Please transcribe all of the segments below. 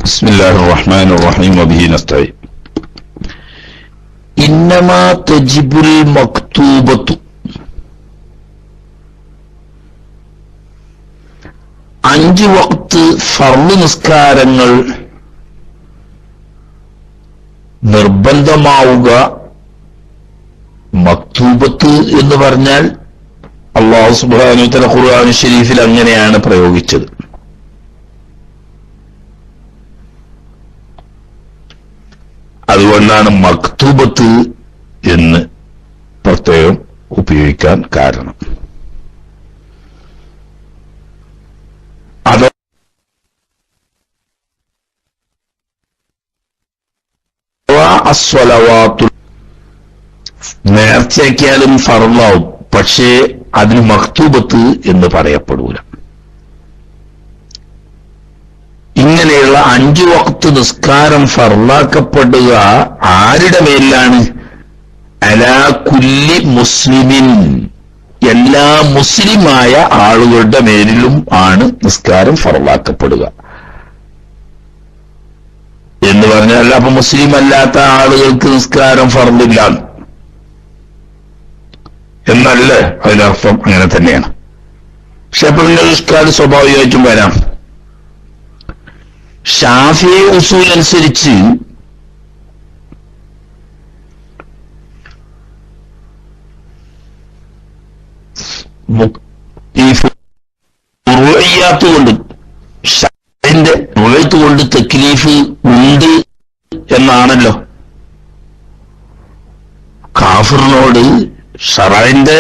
بسم الله الرحمن الرحيم وبه نستعين. إنما تجب المكتوبة അഞ്ച് വഖ്ത് ഫർള് നിസ്കാരങ്ങൾ നിർബന്ധമാവുക. മക്തൂബത്ത് എന്ന് പറഞ്ഞാൽ അല്ലാഹു സുബ്ഹാനഹു വ തആല ഖുർആൻ ശരീഫിൽ അങ്ങനെയാണ് പ്രയോഗിച്ചത്. അതുകൊണ്ടാണ് മക്തൂബത്ത് എന്ന് പ്രത്യേകം ഉപയോഗിക്കാൻ കാരണം. അത് അസ്വലവാത്തു നേർച്ചയാക്കിയാലും ഫർളാവും, പക്ഷേ അതിന് മക്തൂബത്ത് എന്ന് പറയപ്പെടൂല. ഇങ്ങനെയുള്ള അഞ്ചു വഖ്ത് നിസ്കാരം ഫർളാക്കപ്പെടുക ആരുടെ മേലിലാണ്? അലാ കുല്ലി മുസ്ലിമിൻ, എല്ലാ മുസ്ലിമായ ആളുകളുടെ മേലിലും ആണ് നിസ്കാരം ഫർളാക്കപ്പെടുക എന്ന് പറഞ്ഞാൽ, അപ്പൊ മുസ്ലിം അല്ലാത്ത ആളുകൾക്ക് നിസ്കാരം ഫർളില്ല എന്നല്ലേ അതിനർത്ഥം? അങ്ങനെ തന്നെയാണ്. പക്ഷെ അപ്പൊ നിങ്ങൾ നിസ്കാരം സ്വാഭാവികമായിട്ടും വരാം. ഷാഫിഈ ഉസൂൽ അനുസരിച്ച് ഈ ഫുറൂഇയ്യാത്ത് കൊണ്ട് ഷർഇന്റെ ഫുറൂഇയ്യാത്ത് കൊണ്ട് തക്ലീഫ് ഉണ്ട് എന്നാണല്ലോ. കാഫിറിനോട് ഷർഇന്റെ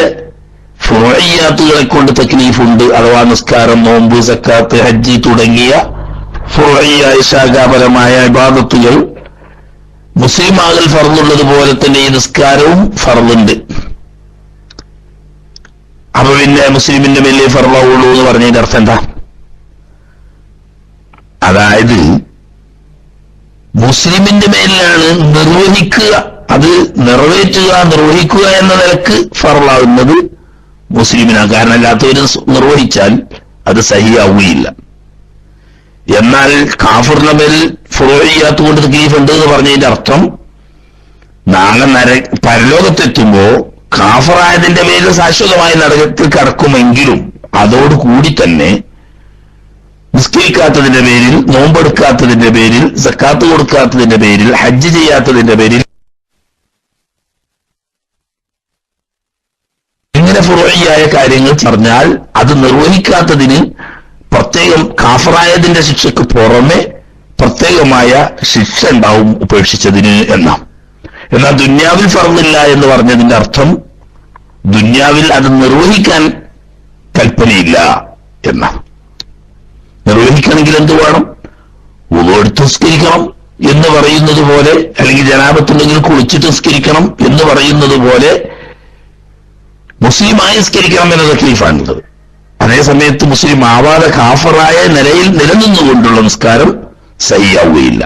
ഫുറൂഇയ്യാത്തുകളെ കൊണ്ട് തക്ലീഫ് ഉണ്ട്, അഥവാ നിസ്കാരം, നോമ്പ്, സക്കാത്ത്, ഹജ്ജ് തുടങ്ങിയ ഫുറൂഇയ്യായ ശാഖാപരമായ ഇബാദത്തുകൾ മുസ്ലിമാകൽ ഫർളുള്ളത് പോലെ തന്നെ ഈ നിസ്കാരവും ഫർളുണ്ട്. അപ്പൊ പിന്നെ മുസ്ലിമിന്റെ മേലെ ഫർളാവുള്ളൂ എന്ന് പറഞ്ഞതിന്റെ അർത്ഥം എന്താ? അതായത് മുസ്ലിമിന്റെ മേലിലാണ് നിർവഹിക്കുക, അത് നിർവഹിക്കുക എന്ന നിലക്ക് ഫർളാവുന്നത് മുസ്ലിമിനാണ്. കാരണം അല്ലാത്തവര് നിർവഹിച്ചാൽ അത് സഹിയാവുകയില്ല. എന്നാൽ കാഫിറിന്റെ മേൽ ഫുറൂഇയ്യാത്ത് കൊണ്ട് തക്ലീഫ് ഉണ്ട് എന്ന് പറഞ്ഞതിന്റെ അർത്ഥം, നാളെ പരലോകത്തെത്തുമ്പോ കാഫിറായതിന്റെ മേൽ ശാശ്വതമായ നരകത്തിൽ കടക്കുമെങ്കിലും അതോടുകൂടി തന്നെ നിസ്കരിക്കാത്തതിന്റെ പേരിൽ, നോമ്പെടുക്കാത്തതിന്റെ പേരിൽ, സക്കാത്ത് കൊടുക്കാത്തതിന്റെ പേരിൽ, ഹജ്ജ് ചെയ്യാത്തതിന്റെ പേരിൽ, ഇങ്ങനെ ഫുറൂഇയായ കാര്യങ്ങൾ പറഞ്ഞാൽ അത് നിർവഹിക്കാത്തതിന് പ്രത്യേകം കാഫിറായതിന്റെ ശിക്ഷയ്ക്ക് പുറമെ പ്രത്യേകമായ ശിക്ഷ ഉണ്ടാവും ഉപേക്ഷിച്ചതിന് എന്നാ. എന്നാൽ ദുന്യാവിൽ ഫർളില്ല എന്ന് പറഞ്ഞതിന്റെ അർത്ഥം ദുന്യാവിൽ അത് നിർവഹിക്കാൻ കൽപ്പനയില്ല എന്നാ. നിർവഹിക്കണമെങ്കിൽ എന്ത് വേണം? വുളു എടുത്ത് നിസ്കരിക്കണം എന്ന് പറയുന്നത് പോലെ, അല്ലെങ്കിൽ ജനാബത്തുണ്ടെങ്കിൽ കുളിച്ചിട്ട് നിസ്കരിക്കണം എന്ന് പറയുന്നത് പോലെ മുസ്ലിമായി നിസ്കരിക്കണം എന്ന തക്ലീഫാണുള്ളത്. അതേസമയത്ത് മുസ്ലിം ആവാതെ കാഫിറായ നിലയിൽ നിലനിന്നുകൊണ്ടുള്ള നിസ്കാരം സഹിയാവുകയില്ല.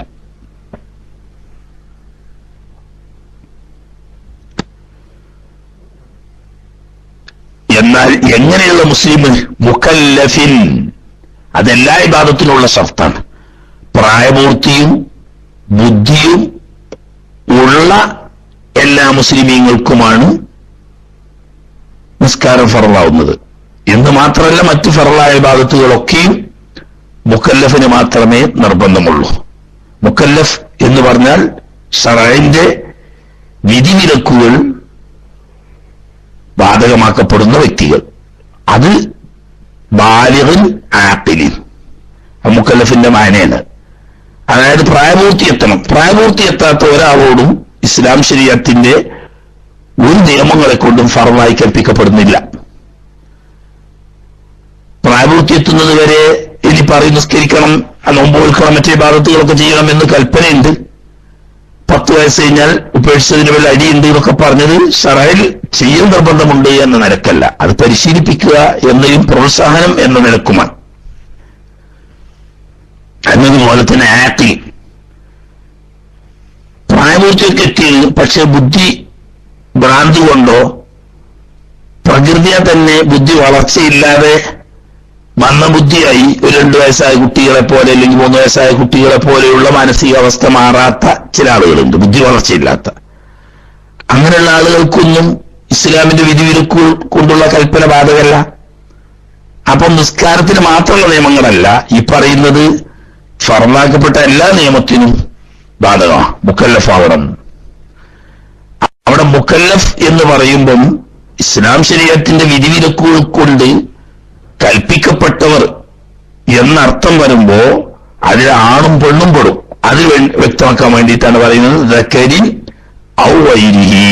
എന്നാൽ എങ്ങനെയുള്ള മുസ്ലിം? മുക്കല്ലഫിൻ, അതെല്ലാ ഇബാദത്തിനുള്ള ഷർത്താണ്. പ്രായപൂർത്തിയും ബുദ്ധിയും ഉള്ള എല്ലാ മുസ്ലിമീങ്ങൾക്കുമാണ് നിസ്കാരം ഫർളാവുന്നത് എന്ന് മാത്രമല്ല, മറ്റു ഫർളായ ഇബാദത്തുകളൊക്കെയും മുക്കല്ലഫിന് മാത്രമേ നിർബന്ധമുള്ളൂ. മുക്കല്ലഫ് എന്ന് പറഞ്ഞാൽ ശർഇന്റെ വിധിവിലക്കുകൾ ബാധകമാക്കപ്പെടുന്ന വ്യക്തികൾ. അത് ബാലിഗിൻ ആഖിലിൻ, മുക്കല്ലഫിന്റെ മാനയാണ്. അതായത് പ്രായപൂർത്തി എത്തണം. പ്രായപൂർത്തി എത്താത്ത ഒരാളോടും ഇസ്ലാം ശരീഅത്തിന്റെ ഒരു നിയമങ്ങളെ കൊണ്ടും ഫർളായി കൽപ്പിക്കപ്പെടുന്നില്ല. പ്രായപൂർത്തി എത്തുന്നത് വരെ ഇനി പറയും നിസ്കരിക്കണം, നോമ്പ് നോൽക്കണം, മറ്റേ ഇബാദത്തുകളൊക്കെ ചെയ്യണം എന്ന് കൽപ്പനയുണ്ട്. 10 വയസ്സ് കഴിഞ്ഞാൽ ഉപേക്ഷിച്ചതിന് വല്ല അടിയുണ്ട് എന്നൊക്കെ പറഞ്ഞത് ശറഅയിൽ ചെയ്യൽ നിർബന്ധമുണ്ട് എന്ന നിലക്കല്ല, അത് പരിശീലിപ്പിക്കുക എന്നതും പ്രോത്സാഹനം എന്ന നിലക്കുമാണ്. എന്നതുപോലെ തന്നെ ആഖിൽ, പ്രായപൂർത്തിയൊക്കെ എത്തി, പക്ഷെ ബുദ്ധി ഭ്രാന്തി കൊണ്ടോ പ്രകൃതിയെ തന്നെ ബുദ്ധി വളർച്ചയില്ലാതെ മന്ദബുദ്ധിയായി ഒരു 2 വയസ്സായ കുട്ടികളെ പോലെ അല്ലെങ്കിൽ 3 വയസ്സായ കുട്ടികളെ പോലെയുള്ള മാനസികാവസ്ഥ മാറാത്ത ചില ആളുകളുണ്ട്, ബുദ്ധി വളർച്ചയില്ലാത്ത. അങ്ങനെയുള്ള ആളുകൾക്കൊന്നും ഇസ്ലാമിന്റെ വിധിവിലക്ക് കൊണ്ടുള്ള കൽപ്പന ബാധകമല്ല. അപ്പം നിസ്കാരത്തിന് മാത്രമുള്ള നിയമങ്ങളല്ല ഈ പറയുന്നത്, ഫർളാക്കപ്പെട്ട എല്ലാ നിയമത്തിനും ബാധകമാണ്. മുക്കല്ലഫാവണം. അവിടെ മുക്കല്ലഫ് എന്ന് പറയുമ്പം ഇസ്ലാം ശരീഅത്തിന്റെ വിധിവിലക്കുകൾ കൊണ്ട് കൽപ്പിക്കപ്പെട്ടവർ എന്നർത്ഥം വരുമ്പോ അതിൽ ആണും പെണ്ണും പെടും. അത് വ്യക്തമാക്കാൻ വേണ്ടിയിട്ടാണ് പറയുന്നത് ദക്കരിൻ ഔ ഗൈരിഹി,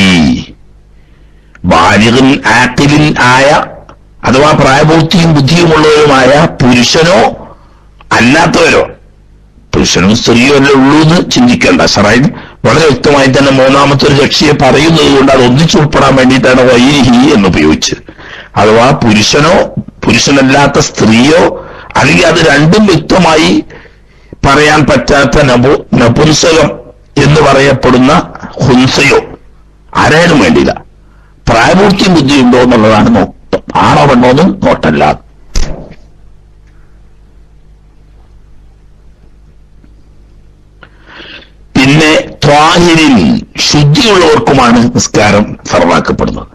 ബാലിഗിൻ ആഖിലിൻ ആയ അഥവാ പ്രായപൂർത്തിയും ബുദ്ധിയുമുള്ളവരുമായ പുരുഷനോ അല്ലാത്തവരോ. പുരുഷനും സ്ത്രീയോ അല്ലേ ഉള്ളൂ എന്ന് ചിന്തിക്കേണ്ട. ശറഈൻ വളരെ വ്യക്തമായി തന്നെ മൂന്നാമത്തെ ഒരു കക്ഷിയെ പറയുന്നത് കൊണ്ട് അത് ഒന്നിച്ചുൾപ്പെടാൻ വേണ്ടിയിട്ടാണ് ഗൈരിഹി എന്ന് ഉപയോഗിച്ചത്. അഥവാ പുരുഷനോ പുരുഷനല്ലാത്ത സ്ത്രീയോ, അല്ലെങ്കിൽ അത് രണ്ടും വ്യക്തമായി പറയാൻ പറ്റാത്ത നപുംസകം എന്ന് പറയപ്പെടുന്ന ഹുൻസയോ ആരായാലും വേണ്ടിയില്ല. പ്രായപൂർത്തിയും ബുദ്ധിയുണ്ടോ എന്നുള്ളതാണ് നോട്ടം. ആണോ പെണ്ണോന്നും നോട്ടല്ല. പിന്നെ ത്വാഹിരിൻ, ശുദ്ധിയുള്ളവർക്കുമാണ് നിസ്കാരം ഫർളാക്കപ്പെടുന്നത്.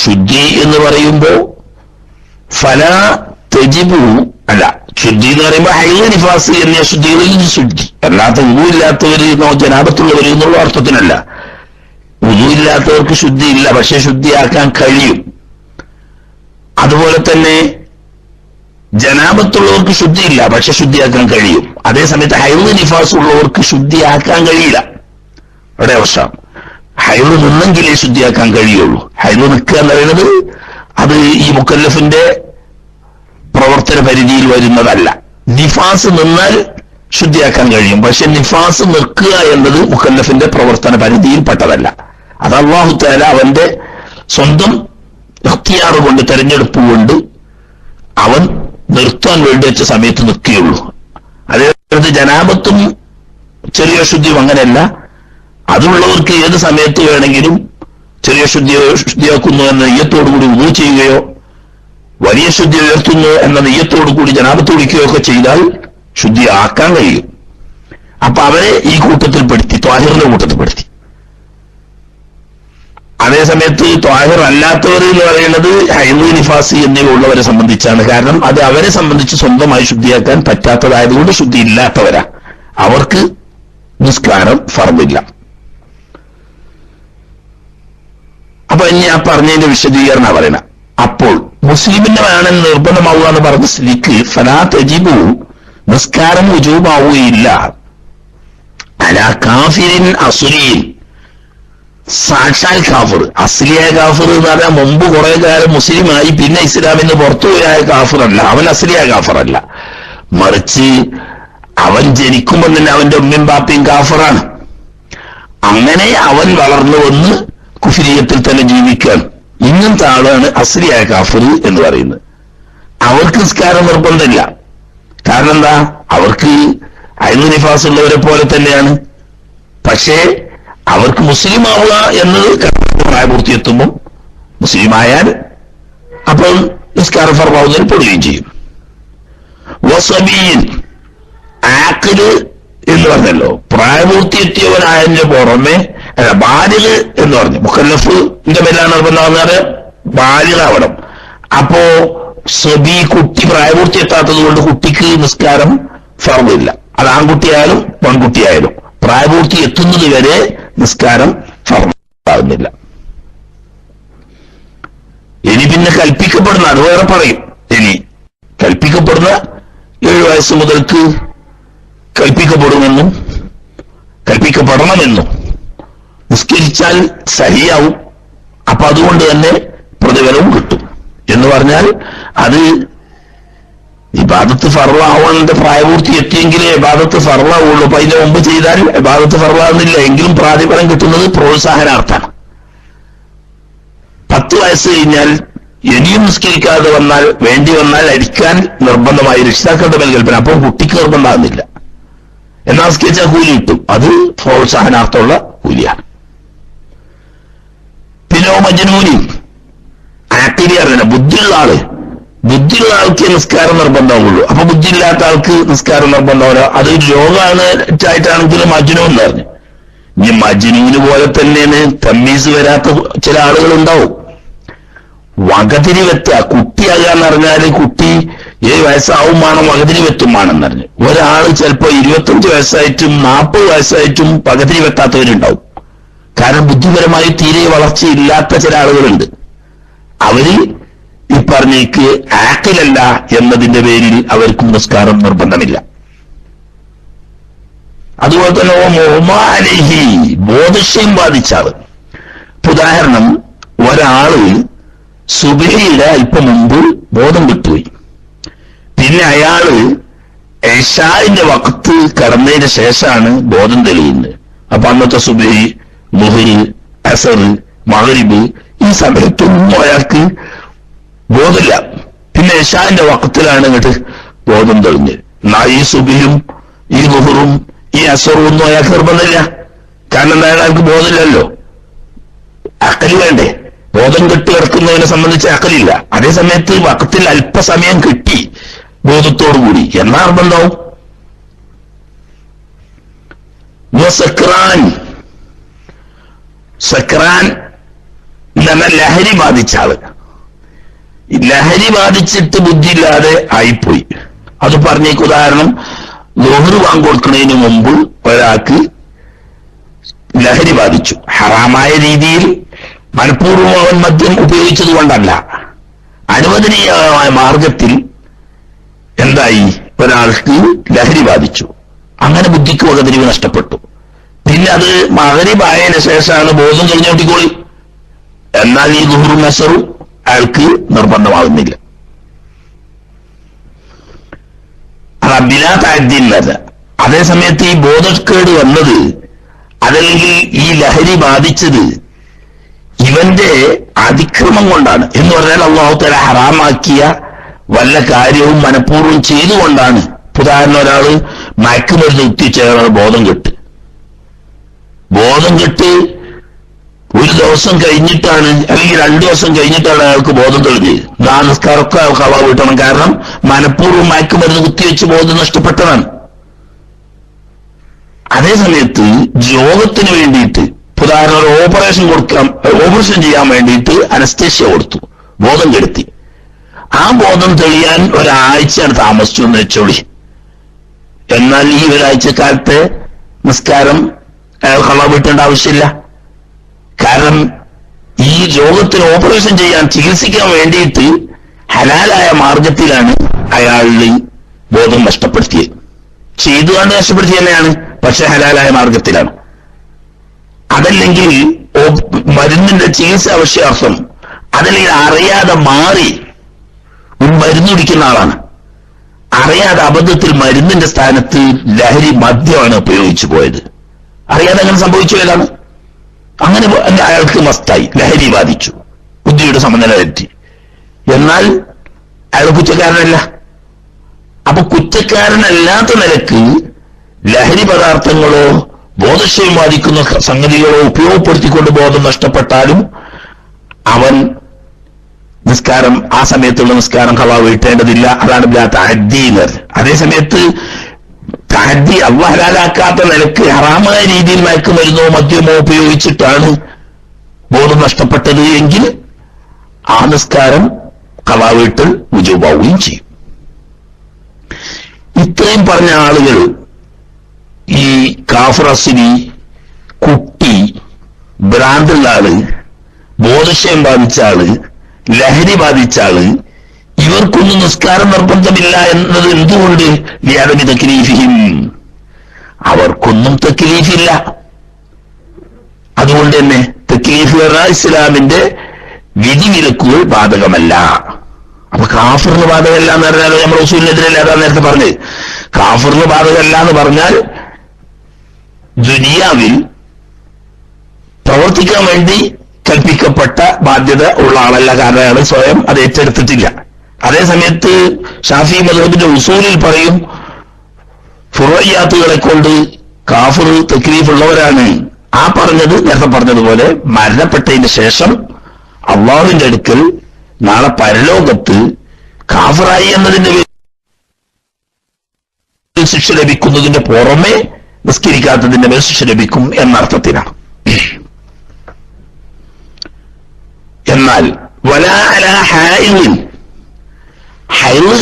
ശുദ്ധി എന്ന് പറയുമ്പോ ഫലാ തെജിബു അല്ല, ശുദ്ധി എന്ന് പറയുമ്പോൾ ഹൈദ് നിഫാസ് എന്നീ ശുദ്ധികളിൽ ശുദ്ധി, അല്ലാത്ത ഉദുവില്ലാത്തവര് ജനാബത്തുള്ളവർ എന്നുള്ള അർത്ഥത്തിനല്ല. ഉദുവില്ലാത്തവർക്ക് ശുദ്ധിയില്ല, പക്ഷെ ശുദ്ധിയാക്കാൻ കഴിയും. അതുപോലെ തന്നെ ജനാബത്തുള്ളവർക്ക് ശുദ്ധിയില്ല, പക്ഷെ ശുദ്ധിയാക്കാൻ കഴിയും. അതേസമയത്ത് ഹൈദ് നിഫാസ് ഉള്ളവർക്ക് ശുദ്ധിയാക്കാൻ കഴിയില്ല. അവിടെ അവസാനം ഹൈദ് നിന്നെങ്കിലേ ശുദ്ധിയാക്കാൻ കഴിയുള്ളൂ. ഹൈദ് നിൽക്കുക എന്ന് പറയുന്നത് അത് ഈ മുക്കല്ലഫിന്റെ പ്രവർത്തന പരിധിയിൽ വരുന്നതല്ല. നിഫാസ് നിന്നാൽ ശുദ്ധിയാക്കാൻ കഴിയും, പക്ഷെ നിഫാസ് നിൽക്കുക എന്നത് മുക്കല്ലഫിന്റെ പ്രവർത്തന പരിധിയിൽ പെട്ടതല്ല. അത് അല്ലാഹു തആല അവന്റെ സ്വന്തം ഇഖ്തിയാർ കൊണ്ട്, തെരഞ്ഞെടുപ്പ് കൊണ്ട് അവൻ നിർത്താൻ വേണ്ടി വെച്ച സമയത്ത് നിൽക്കുകയുള്ളൂ. അതേപോലെ ജനാബത്തും ചെറിയ ശുദ്ധിയും അങ്ങനെയല്ല. അതുള്ളവർക്ക് ഏത് സമയത്ത് വേണമെങ്കിലും ചെറിയ ശുദ്ധിയാക്കുന്നു എന്ന നെയ്യത്തോടുകൂടി വുളൂ ചെയ്യുകയോ വലിയ ശുദ്ധി ഉയർത്തുന്നു എന്ന നെയ്യത്തോടുകൂടി ജനാബത്ത് കുടിക്കുകയോ ഒക്കെ ചെയ്താൽ ശുദ്ധിയാക്കാൻ കഴിയും. അപ്പൊ അവരെ ഈ കൂട്ടത്തിൽപ്പെടുത്തി, ത്വാഹിറിന്റെ കൂട്ടത്തിൽപ്പെടുത്തി. അതേസമയത്ത് ത്വാഹിർ അല്ലാത്തവർ എന്ന് പറയുന്നത് ഹൈദ് നിഫാസ് എന്നിവ ഉള്ളവരെ സംബന്ധിച്ചാണ്. കാരണം അത് അവരെ സംബന്ധിച്ച് സ്വന്തമായി ശുദ്ധിയാക്കാൻ പറ്റാത്തതായതുകൊണ്ട് ശുദ്ധി ഇല്ലാത്തവരാ. അവർക്ക് നിസ്കാരം ഫർദില്ല. അപ്പൊ ഇനി ആ പറഞ്ഞതിന്റെ വിശദീകരണം പറയണം. അപ്പോൾ മുസ്ലിമിന്റെ വേണമെന്ന് നിർബന്ധമാവുക എന്ന് പറഞ്ഞ സ്ഥിതിക്ക് ഫലാ തജിബു, നിസ്കാരം വുജൂബാവുകയില്ല അലാ കാഫിരിൻ അസ്ലിൻ, സാക്ഷാൽ കാഫിർ. അസ്ലിയായ കാഫിർ എന്ന് പറഞ്ഞാൽ മുമ്പ് കുറെ കാലം മുസ്ലിമായി പിന്നെ ഇസ്ലാമിന്ന് പുറത്തുപോയായ കാഫിറല്ല, അവൻ അസ്ലിയായ കാഫിറല്ല. മറിച്ച് അവൻ ജനിക്കുമ്പോൾ തന്നെ അവന്റെ ഉമ്മയും ബാപ്പയും കാഫിറാണ്. അങ്ങനെ അവൻ വളർന്നു വന്ന് കുഫ്രിയത്തിൽ തന്നെ ജീവിക്കാൻ, ഇങ്ങനത്തെ ആളാണ് അസ്ലിയായ കാഫിർ എന്ന് പറയുന്നത്. അവർക്ക് നിസ്കാരം നിർബന്ധമില്ല. കാരണം എന്താ? അവർക്ക് ഹൈദ് നിഫാസ് ഉള്ളവരെ പോലെ തന്നെയാണ്. പക്ഷേ അവർക്ക് മുസ്ലിം ആവുക എന്നത് പ്രായപൂർത്തി എത്തുമ്പോൾ മുസ്ലിമായാൽ അപ്പോൾ നിസ്കാരം ഫർളാവുന്നതിൽ പെടുകയും ചെയ്യും. വസബീൻ, ആഖില് എന്ന് പറഞ്ഞല്ലോ, പ്രായപൂർത്തി എത്തിയവനായതിന്റെ പുറമെ ബാലിഗ് എന്ന് പറഞ്ഞു. മുഖല്ലഫിന്റെ മേലാണ് നിർബന്ധമാകുന്നത് ബാലിഗാവണം. അപ്പോ സബി, കുട്ടി പ്രായപൂർത്തി എത്താത്തത് കൊണ്ട് കുട്ടിക്ക് നിസ്കാരം ഫർദില്ല. അത് ആൺകുട്ടിയായാലും പെൺകുട്ടിയായാലും പ്രായപൂർത്തി എത്തുന്നത് വരെ നിസ്കാരം ഫർദാകുന്നില്ല. ഇനി പിന്നെ കൽപ്പിക്കപ്പെടുന്ന, അത് വേറെ പറയും. ഇനി കൽപ്പിക്കപ്പെടുന്ന 7 വയസ്സ് മുതൽക്ക് കൽപ്പിക്കപ്പെടുമെന്നും കൽപ്പിക്കപ്പെടണമെന്നും നിസ്കരിച്ചാൽ സഹിയാവും. അപ്പൊ അതുകൊണ്ട് തന്നെ പ്രതിഫലവും കിട്ടും എന്ന് പറഞ്ഞാൽ അത് ഇബാദത്ത് ഫർളാവാന്റെ പ്രായപൂർത്തി എത്തിയെങ്കിലേ ഇബാദത്ത് ഫർളാവുള്ളൂ. അപ്പൊ അതിന്റെ മുമ്പ് ചെയ്താൽ ഇബാദത്ത് ഫർളാവുന്നില്ല, എങ്കിലും പ്രതിഫലം കിട്ടുന്നത് പ്രോത്സാഹനാർത്ഥാണ്. 10 വയസ്സ് കഴിഞ്ഞാൽ ഇനിയും നിസ്കരിക്കാതെ വന്നാൽ, വേണ്ടി വന്നാൽ അടിക്കാൻ നിർബന്ധമായി രക്ഷിതാക്കളുടെ മേൽ കൽപ്പന. അപ്പോൾ കുട്ടിക്ക് നിർബന്ധമാകുന്നില്ല. എന്നാൽ നിസ്കരിച്ചാൽ കൂലി കിട്ടും. അത് പ്രോത്സാഹനാർത്ഥമുള്ള കൂലിയാണ്. പിന്നെ മജ്നൂനി, ആഖിലി അറിയണം, ബുദ്ധിയുള്ള ആള്. ബുദ്ധി ബുദ്ധിയുള്ള ആൾക്ക് നിസ്കാരം നിർബന്ധമാവുള്ളൂ. അപ്പൊ ബുദ്ധിയില്ലാത്ത ആൾക്ക് നിസ്കാരം നിർബന്ധമാവില്ല. അത് രോഗമാണ് ആയിട്ടാണെങ്കിലും മജ്നൂൻ എന്ന് പറഞ്ഞു. ഇനി മജ്നൂന് പോലെ തന്നെയാണ് തമ്മീസ് വരാത്ത ചില ആളുകളുണ്ടാവും. വകതിരിവെത്ത കുട്ടിയാകുക എന്ന് പറഞ്ഞാല് കുട്ടി 7 വയസ്സാവും വേണം, വകതിരിവെത്തും വേണമെന്ന് പറഞ്ഞു. ഒരാള് ചിലപ്പോ 25 വയസ്സായിട്ടും 40 വയസ്സായിട്ടും വകതിരിവെത്താത്തവരുണ്ടാവും. കാരണം ബുദ്ധിപരമായി തീരെ വളർച്ചയില്ലാത്ത ചില ആളുകളുണ്ട്. അവര് ഈ പറഞ്ഞേക്ക് ആക്കിലല്ല എന്നതിന്റെ പേരിൽ അവർക്കും നിസ്കാരം നിർബന്ധമില്ല. അതുപോലെ തന്നെ മുഹ്മാലിഹി ബോധശയം ബാധിച്ചാള്. ഉദാഹരണം, ഒരാള് സുബഹിയുടെ അല്പം മുമ്പ് ബോധം വിട്ടുപോയി. പിന്നെ അയാള് ഇശാഇന്റെ വഖത്ത് കടന്നതിന് ശേഷമാണ് ബോധം തെളിയുന്നത്. അപ്പൊ അന്നത്തെ സുബഹി, ളുഹ്ർ, അസർ, മഗ്രിബ് ഈ സമയത്തൊന്നും അയാൾക്ക് ബോധമില്ല. പിന്നെ ഇശാഇന്റെ വഖത്തിലാണ് ഇങ്ങോട്ട് ബോധം തെളിഞ്ഞത്. എന്നാ ഈ സുബഹിയും ഈ ളുഹ്റും ഈ അസറും ഒന്നും അയാൾക്ക് നിർബന്ധമില്ല. കാരണം എന്താ, അയാൾക്ക് ബോധമില്ലല്ലോ. അക്കല് വേണ്ടേ? ബോധം കെട്ടി കിടക്കുന്നതിനെ സംബന്ധിച്ച് അക്കലില്ല. അതേ സമയത്ത് വഖത്തിൽ അല്പസമയം കിട്ടി ബോധത്തോടുകൂടി എന്നാ നിർബന്ധവും. സക്രാൻ, സക്രാൻ എന്ന് പറഞ്ഞാൽ ലഹരി ബാധിച്ച ആള്. ലഹരി ബാധിച്ചിട്ട് ബുദ്ധിയില്ലാതെ ആയിപ്പോയി. അത് പറഞ്ഞേക്ക് ഉദാഹരണം, ളുഹ്ർ ബാങ്ക് കൊടുക്കുന്നതിന് മുമ്പ് ഒരാൾക്ക് ലഹരി ബാധിച്ചു. ഹറാമായ രീതിയിൽ മനഃപൂർവ്വം അവൻ മദ്യം ഉപയോഗിച്ചത് കൊണ്ടല്ല, അനുവദനീയമായ മാർഗത്തിൽ എന്തായി, ഒരാൾക്ക് ലഹരി ബാധിച്ചു. അങ്ങനെ ബുദ്ധിക്ക് വകതിരിവ് നഷ്ടപ്പെട്ടു. പിന്നെ അത് മഗ്രിബ് ആയതിനു ശേഷമാണ് ബോധം തെളിഞ്ഞോട്ടിക്കോളി. എന്നാൽ ഈ ളുഹ്റും അസറും അയാൾക്ക് നിർബന്ധമാകുന്നില്ല. ബിലാ തഅദ്ദീൻ എന്നല്ല. അതേസമയത്ത് ഈ ബോധക്കേട് വന്നത്, അതല്ലെങ്കിൽ ഈ ലഹരി ബാധിച്ചത് ഇവന്റെ അതിക്രമം കൊണ്ടാണ് എന്ന് പറഞ്ഞാൽ അല്ലാഹു തആല ഹറാമാക്കിയ വല്ല കാര്യവും മനഃപൂർവ്വം ചെയ്തുകൊണ്ടാണ്. ഉദാഹരണം, ഒരാള് മയക്കുമരുന്ന് എത്തിച്ചേർന്ന ബോധം കെട്ട് ഒരു ദിവസം കഴിഞ്ഞിട്ടാണ് അല്ലെങ്കിൽ 2 ദിവസം കഴിഞ്ഞിട്ടാണ് അയാൾക്ക് ബോധം തെളിഞ്ഞത്. ആ നിസ്കാരമൊക്കെ കള വീട്ടണം. കാരണം മനഃപൂർവ്വം മയക്കുമരുന്ന് കുത്തിവെച്ച് ബോധം നഷ്ടപ്പെട്ടതാണ്. അതേ സമയത്ത് രോഗത്തിന് വേണ്ടിയിട്ട്, ഉദാഹരണം, ഒരു ഓപ്പറേഷൻ ചെയ്യാൻ വേണ്ടിയിട്ട് അനസ്തേഷ്യ കൊടുത്തു, ബോധം കെടുത്തി. ആ ബോധം തെളിയാൻ ഒരാഴ്ചയാണ് താമസിച്ചു എന്ന് വെച്ചോളി. എന്നാൽ ഈ ഒരാഴ്ചക്കാലത്തെ നിസ്കാരം അയാൾ കള വീട്ടേണ്ട ആവശ്യമില്ല. കാരണം ഈ രോഗത്തിന് ഓപ്പറേഷൻ ചെയ്യാൻ, ചികിത്സിക്കാൻ വേണ്ടിയിട്ട് ഹലാലായ മാർഗത്തിലാണ് അയാളുടെ ബോധം നഷ്ടപ്പെടുത്തിയത്. ചെയ്തുകൊണ്ട് നഷ്ടപ്പെടുത്തിയ തന്നെയാണ്, പക്ഷെ ഹലാലായ മാർഗത്തിലാണ്. അതല്ലെങ്കിൽ മരുന്നിന്റെ ചികിത്സ ആവശ്യാർത്ഥം, അതല്ലെങ്കിൽ അറിയാതെ മാറി ഒരു മരുന്ന് കുടിക്കുന്ന ആളാണ്, അറിയാതെ അബദ്ധത്തിൽ മരുന്നിന്റെ സ്ഥാനത്ത് ലഹരി മദ്യമാണ് ഉപയോഗിച്ചു പോയത്. അറിയാതെ അങ്ങനെ സംഭവിച്ചു പോയതാണ്. അങ്ങനെ അയാൾക്ക് മസ്തായി, ലഹരി ബാധിച്ചു, ബുദ്ധിയുടെ സമനില തെറ്റി. എന്നാൽ അയാൾ കുറ്റക്കാരനല്ല. അപ്പൊ കുറ്റക്കാരനല്ലാത്ത നിലക്ക് ലഹരി പദാർത്ഥങ്ങളോ ബോധക്ഷയം ബാധിക്കുന്ന സംഗതികളോ ഉപയോഗപ്പെടുത്തിക്കൊണ്ട് ബോധം നഷ്ടപ്പെട്ടാലും അവൻ നിസ്കാരം, ആ സമയത്തുള്ള നിസ്കാരം കള വീട്ടേണ്ടതില്ല. അതാണ് തഅദ്ദീൻ. അതേസമയത്ത് തഅദ്ദി അല്ലാഹു ഹലാലാക്കാത്ത നിലക്ക് ഹറാമായ രീതിയിൽ മയക്കുമരുന്നോ മദ്യമോ ഉപയോഗിച്ചിട്ടാണ് ബോധം നഷ്ടപ്പെട്ടത് എങ്കിൽ ആ നിസ്കാരം കള വീട്ടൽ വുജൂബാവുകയും ചെയ്യും. ഇത്രയും പറഞ്ഞ ആളുകൾ, ഈ കാഫിർ അസ്ലി, കുട്ടി, ഭ്രാന്തുള്ള ആള്, ബോധക്ഷയം ബാധിച്ച ആള്, ലഹരി ബാധിച്ച ആള്, ഇവർക്കൊന്നും നിസ്കാരം നിർബന്ധമില്ല എന്നത് എന്തുകൊണ്ട്? ലിഅദമി തക്ലീഫിഹിം, അവർക്കൊന്നും തക്ലീഫില്ല. അതുകൊണ്ട് തന്നെ തക്ലീഫ് ഇസ്ലാമിന്റെ വിധിവിലക്കുകൾ ബാധകമല്ല. അപ്പൊ കാഫിറിന് ബാധകമല്ല എന്ന് പറഞ്ഞാൽ നമ്മൾ റസൂലിനെതിരല്ല, അതാ നേരത്തെ പറഞ്ഞത്. കാഫിറിന് ബാധകമല്ല എന്ന് പറഞ്ഞാൽ ദുനിയാവിൽ പ്രവർത്തിക്കാൻ വേണ്ടി കൽപ്പിക്കപ്പെട്ട ബാധ്യത ഉള്ള ആളല്ല. കാരണം അയാൾ സ്വയം അത് ഏറ്റെടുത്തിട്ടില്ല. അതേസമയത്ത് ഷാഫി മദ്ഹബിന്റെ ഉസൂലിൽ പറയും, ഫുറയ്യാത്തുകളെ കൊണ്ട് കാഫിർ തക്ലീഫ് ഉള്ളവരാണ്. ആ പറഞ്ഞത് നേരത്തെ പറഞ്ഞതുപോലെ മരണപ്പെട്ടതിന് ശേഷം അള്ളാഹുവിന്റെ അടുക്കൽ നാളെ പരലോകത്ത് കാഫിറായി എന്നതിന്റെ ശിക്ഷ ലഭിക്കുന്നതിന്റെ പുറമെ നിസ്കരിക്കാത്തതിന്റെ മേൽ ശിക്ഷ ലഭിക്കും എന്നർത്ഥത്തിനാണ്. എന്നാൽ വലാ അലാ ഹൈളിൻ, ഹൈള്